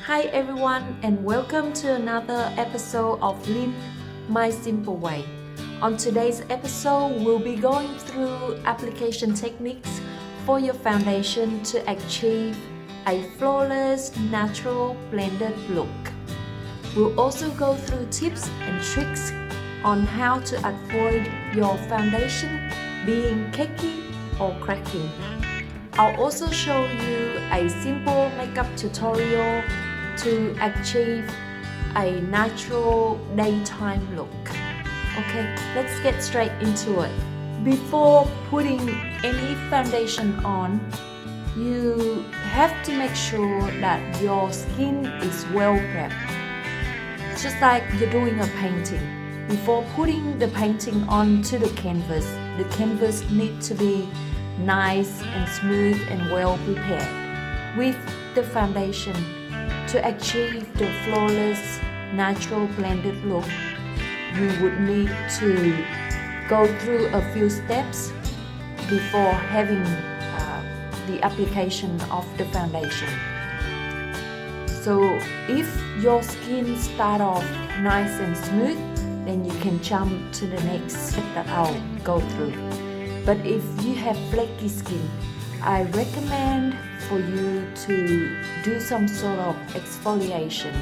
Hi everyone and welcome to another episode of Lin My Simple Way. On today's episode, we'll be going through application techniques for your foundation to achieve a flawless, natural, blended look. We'll also go through tips and tricks on how to avoid your foundation being cakey or cracking. I'll also show you a simple makeup tutorial to achieve a natural daytime look. Okay, let's get straight into it. Before putting any foundation on, you have to make sure that your skin is well prepped. Just like you're doing a painting. Before putting the painting onto the canvas needs to be nice and smooth and well prepared. With the foundation, to achieve the flawless, natural blended look, you would need to go through a few steps before having the application of the foundation. So if your skin starts off nice and smooth, then you can jump to the next step that I'll go through. But if you have flaky skin, I recommend for you to do some sort of exfoliation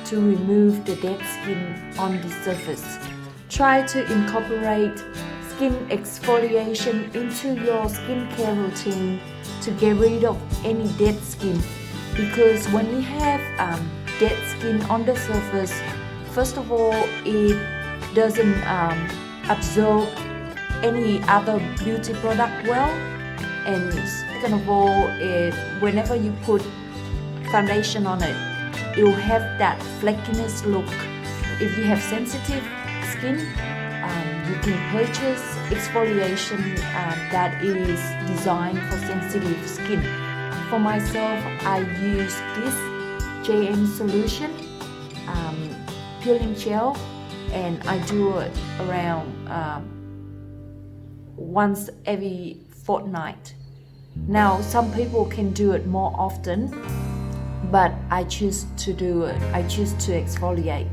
to remove the dead skin on the surface. Try to incorporate skin exfoliation into your skincare routine to get rid of any dead skin, because when we have dead skin on the surface, first of all, it doesn't absorb any other beauty product well, and second of all, whenever you put foundation on it, it will have that flakiness look. If you have sensitive skin, you can purchase exfoliation that is designed for sensitive skin. For myself, I use this JM solution peeling gel, and I do it around once every fortnight. Now, some people can do it more often, but I choose to exfoliate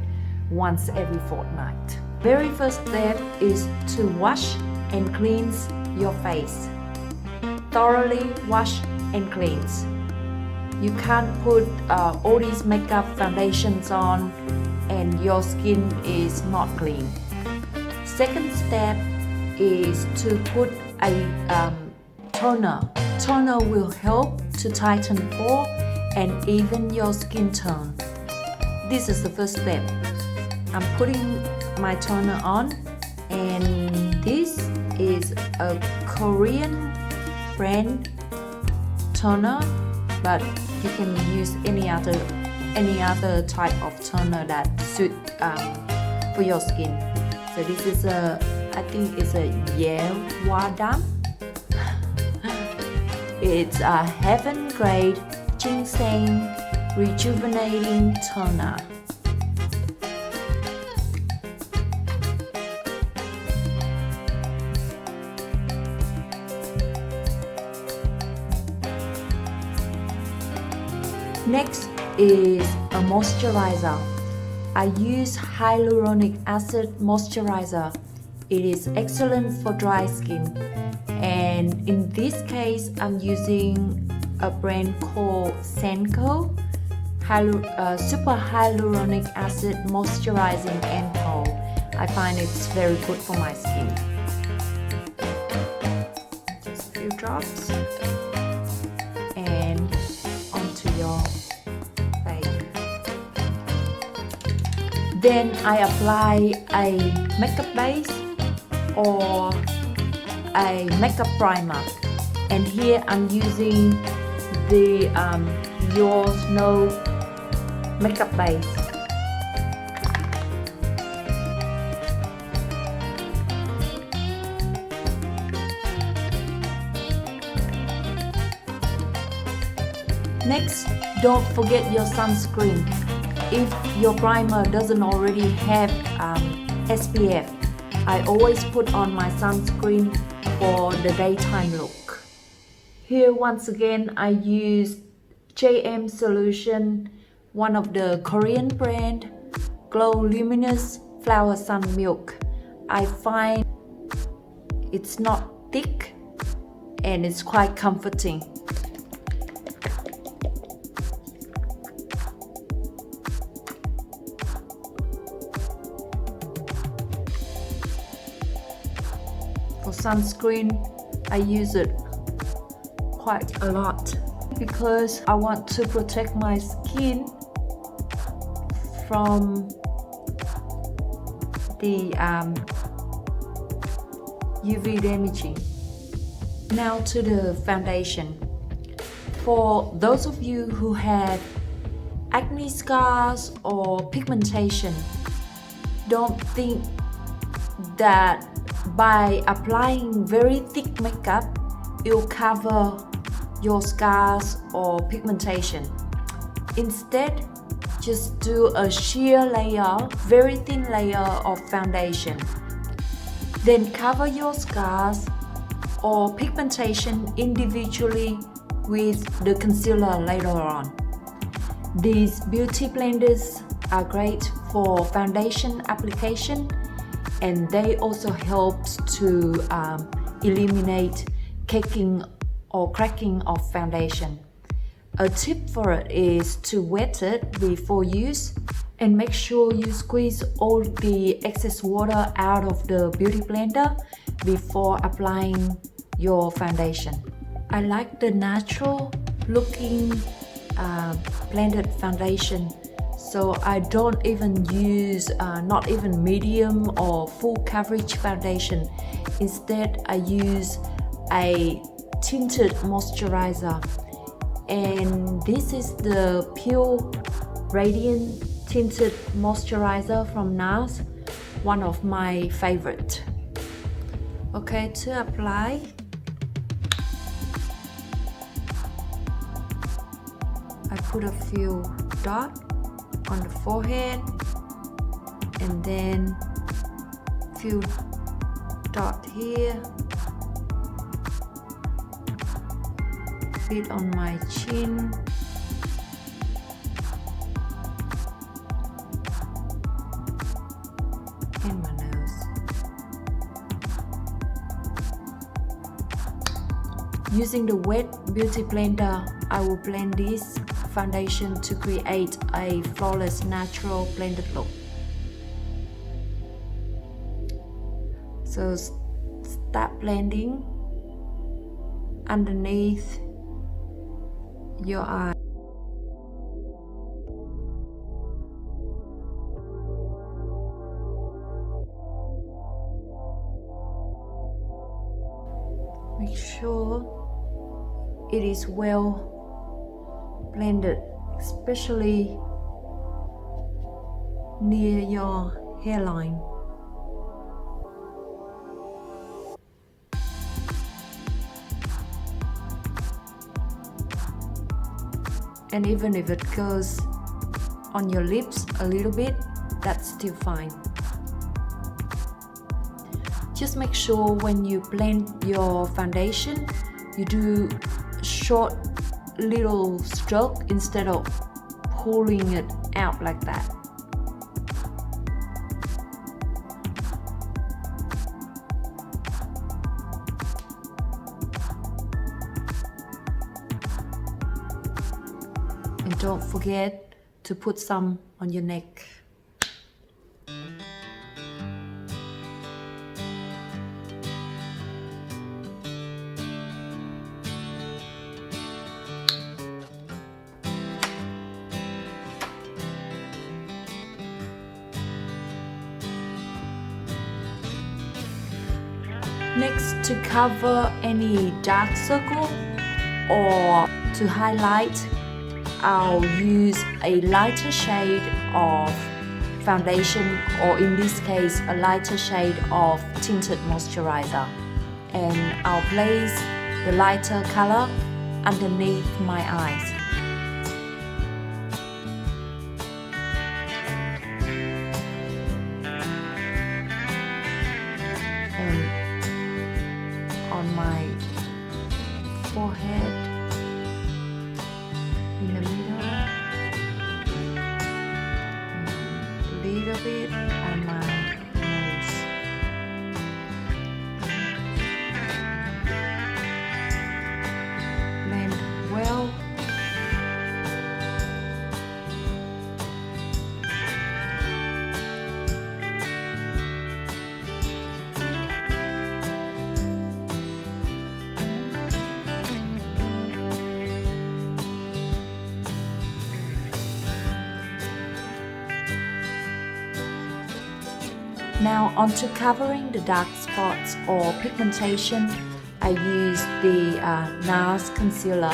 once every fortnight. Very first step is to wash and cleanse your face. Thoroughly wash and cleanse. You can't put all these makeup foundations on and your skin is not clean. Second step is to put a toner. Toner will help to tighten pore and even your skin tone. This is the first step. I'm putting my toner on, and this is a Korean brand toner, but you can use any other type of toner that suit for your skin. So this is I think it's a Yewadam. It's a heaven grade ginseng rejuvenating toner. Next is a moisturizer. I use hyaluronic acid moisturizer. It is excellent for dry skin, and in this case I'm using a brand called Senko Super Hyaluronic Acid Moisturizing Ampoule. I find it's very good for my skin. Just a few drops and onto your face. Then I apply a makeup base or a makeup primer, and here I'm using the Your Snow makeup base. Next, don't forget your sunscreen. If your primer doesn't already have SPF, I always put on my sunscreen for the daytime look. Here once again I use JM solution one of the Korean brand, Glow Luminous Flower Sun Milk. I find it's not thick and it's quite comforting. For sunscreen, I use it quite a lot because I want to protect my skin from the UV damaging. Now to the foundation. For those of you who have acne scars or pigmentation, don't think that by applying very thick makeup, it'll cover your scars or pigmentation. Instead, just do a sheer layer, very thin layer of foundation. Then cover your scars or pigmentation individually with the concealer later on. These beauty blenders are great for foundation application, and they also help to eliminate caking or cracking of foundation. A tip for it is to wet it before use and make sure you squeeze all the excess water out of the beauty blender before applying your foundation. I like the natural looking blended foundation, so I don't even use not even medium or full coverage foundation. Instead, I use a tinted moisturizer, and this is the Pure Radiant Tinted Moisturizer from NARS, one of my favorite. Okay, to apply, I put a few dots on the forehead and then few dots here, bit on my chin, and my nose. Using the wet beauty blender, I will blend this foundation to create a flawless natural blended look. So start blending underneath your eye. Make sure it is well blended, especially near your hairline. And even if it goes on your lips a little bit, that's still fine. Just make sure when you blend your foundation, you do short little stroke instead of pulling it out like that. And don't forget to put some on your neck. Next, to cover any dark circle or to highlight, I'll use a lighter shade of foundation, or in this case a lighter shade of tinted moisturizer, and I'll place the lighter color underneath my eyes. And on my forehead, in the middle, bit on my nose. Blend well. Now onto covering the dark spots or pigmentation, I use the NARS concealer.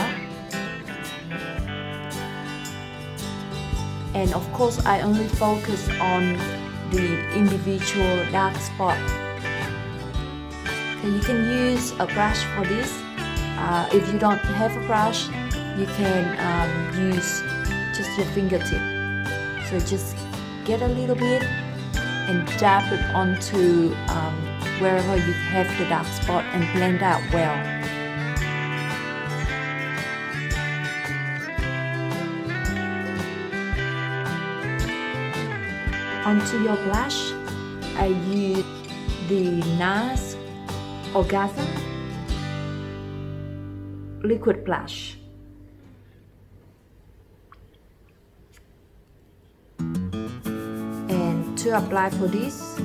And of course I only focus on the individual dark spot. Okay, you can use a brush for this. If you don't have a brush, you can use just your fingertip. So just get a little bit and dab it onto wherever you have the dark spot and blend out well. Onto your blush, I use the NARS Orgasm liquid blush. To apply for this,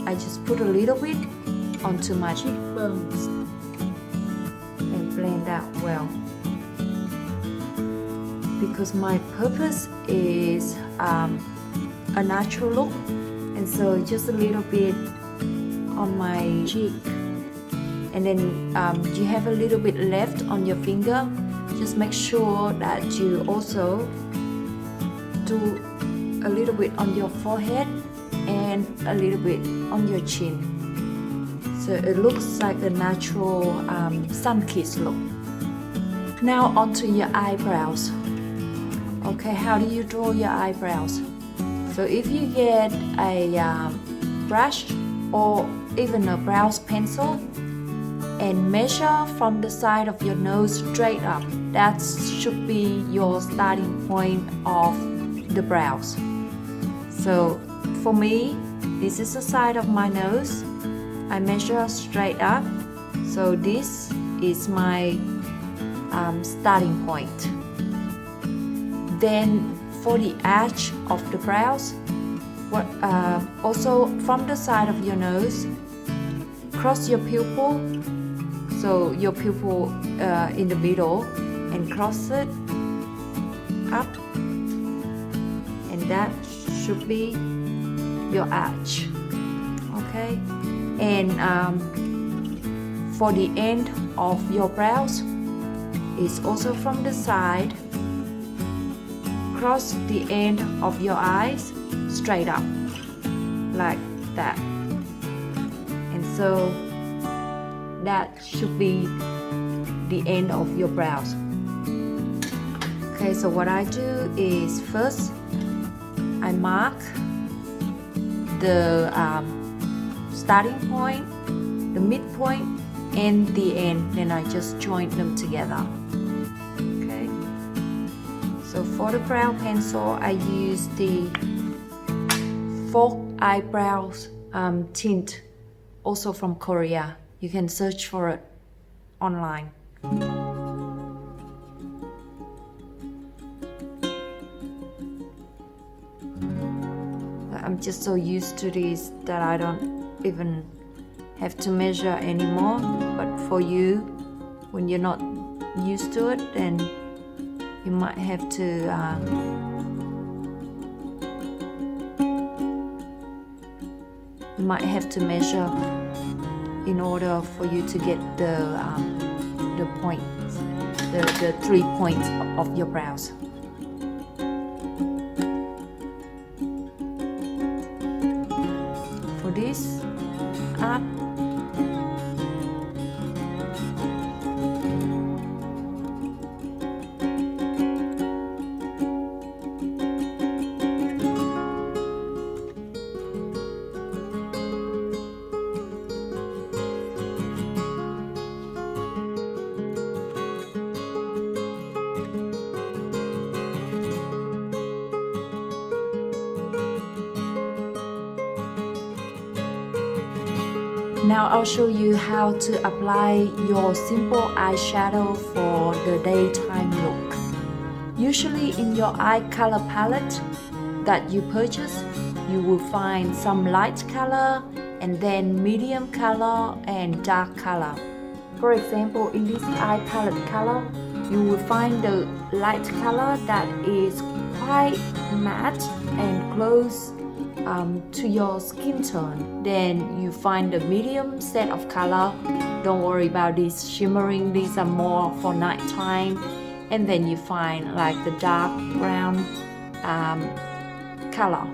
I just put a little bit onto my cheekbones and blend out well. Because my purpose is a natural look, and so just a little bit on my cheek. And then you have a little bit left on your finger. Just make sure that you also do a little bit on your forehead and a little bit on your chin, so it looks like a natural sun-kissed look. Now onto your eyebrows. Okay, how do you draw your eyebrows? So if you get a brush or even a brows pencil and measure from the side of your nose straight up, that should be your starting point of the brows. So for me, this is the side of my nose. I measure straight up. So this is my starting point. Then for the edge of the brows, also from the side of your nose, cross your pupil. So your pupil in the middle, and cross it up, and that should be your arch. Okay, and for the end of your brows is also from the side, cross the end of your eyes straight up like that, and so that should be the end of your brows. Okay, so what I do is first I mark the starting point, the midpoint, and the end. Then I just join them together. Okay. So for the brow pencil, I use the Folk Eyebrows tint, also from Korea. You can search for it online. I'm just so used to this that I don't even have to measure anymore. But for you, when you're not used to it, then you might have to measure in order for you to get the points, the 3 points of your brows. For this up, Now I'll show you how to apply your simple eyeshadow for the daytime look. Usually in your eye color palette that you purchase, you will find some light color and then medium color and dark color. For example, in this eye palette color, you will find the light color that is quite matte and close to your skin tone. Then you find the medium set of color. Don't worry about these shimmering, these are more for nighttime. And then you find like the dark brown color.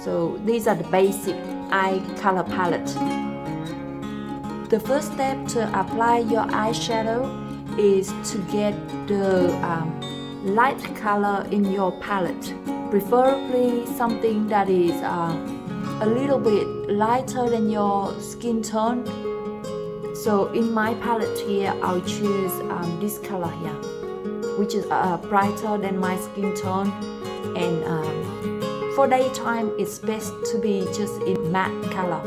So these are the basic eye color palette. The first step to apply your eyeshadow is to get the light color in your palette. Preferably something that is a little bit lighter than your skin tone. So in my palette here, I'll choose this color here, which is brighter than my skin tone. And for daytime, it's best to be just in matte color.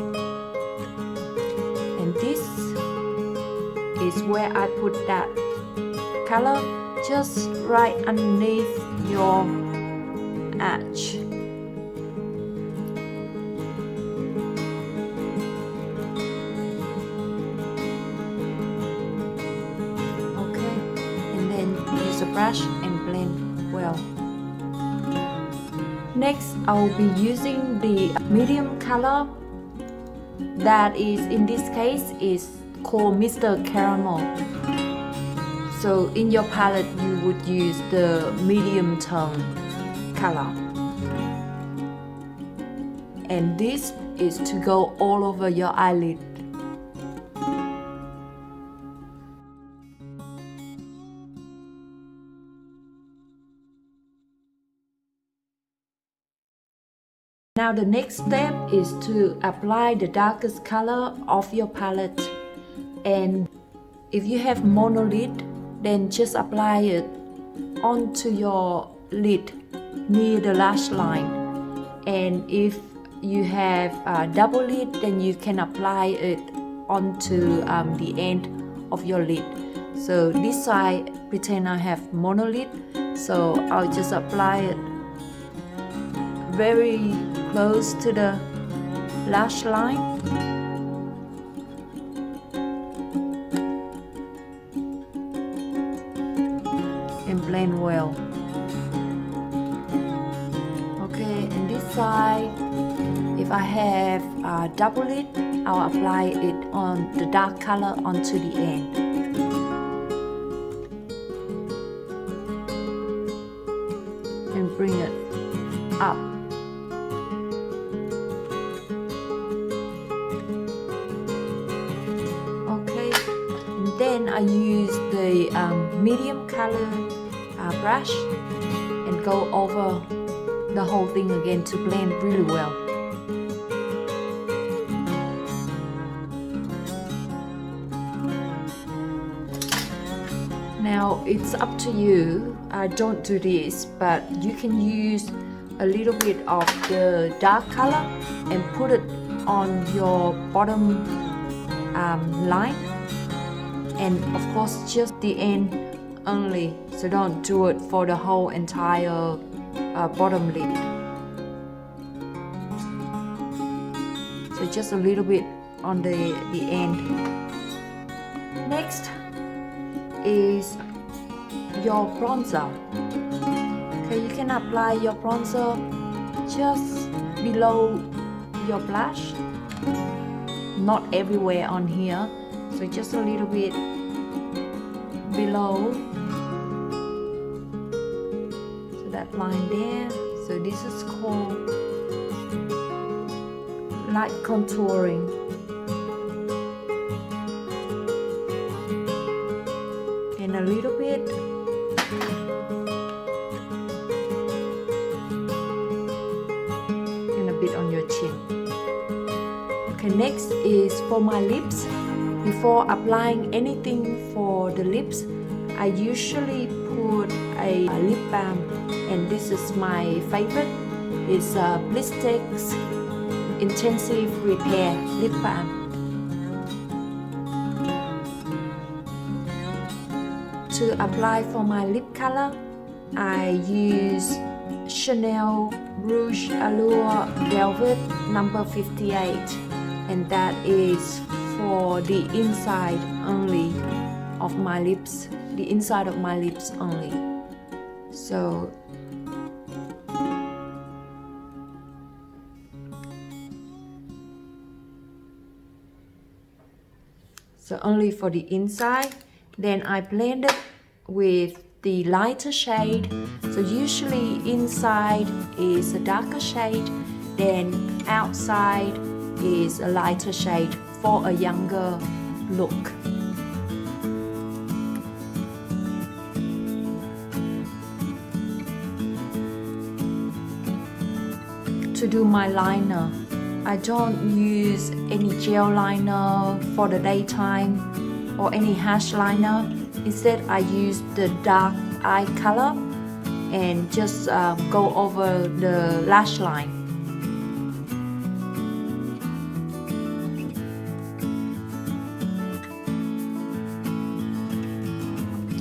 And this is where I put that color, just right underneath your edge. Okay, and then use a brush and blend well. Next, I will be using the medium color that is, in this case, is called Mr. Caramel. So in your palette, you would use the medium tone color. And this is to go all over your eyelid. Now the next step is to apply the darkest color of your palette. And if you have monolid, then just apply it onto your lid near the lash line. And if you have a double lid, then you can apply it onto the end of your lid. So this side, pretend I have monolid, so I'll just apply it very close to the lash line. And blend well. Okay, and this side, if I have a double lid, I'll apply it on the dark color onto the end. And bring it up. Okay, and then I use the medium color brush and go over the whole thing again to blend really well. Now it's up to you. I don't do this, but you can use a little bit of the dark color and put it on your bottom line, and of course just the end only, so don't do it for the whole entire bottom lid. So just a little bit on the end. Next is your bronzer. Okay, you can apply your bronzer just below your blush, not everywhere on here, so just a little bit below, so that line there. So this is called light contouring. And a little bit and a bit on your chin. Okay, next is for my lips. Before applying anything for the lips, I usually put a lip balm, and this is my favorite. It's a Blistex Intensive Repair Lip Balm. To apply for my lip color, I use Chanel Rouge Allure Velvet number 58, and that is for the inside only of my lips, the inside of my lips only. So only for the inside. Then I blend it with the lighter shade. So usually inside is a darker shade, then outside is a lighter shade for a younger look. To do my liner, I don't use any gel liner for the daytime or any harsh liner. Instead, I use the dark eye color and just go over the lash line.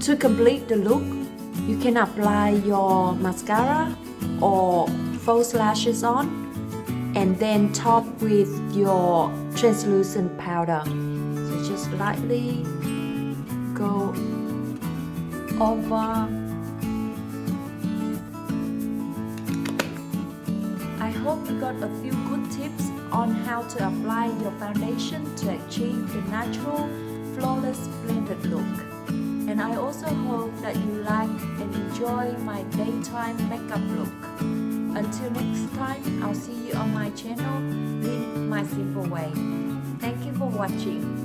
To complete the look, you can apply your mascara or false lashes on, and then top with your translucent powder. So just lightly go over. I hope you got a few good tips on how to apply your foundation to achieve the natural, flawless blended look. And I also hope that you like and enjoy my daytime makeup look. Until next time, I'll see you on my channel, Lynn My Simple Way. Thank you for watching.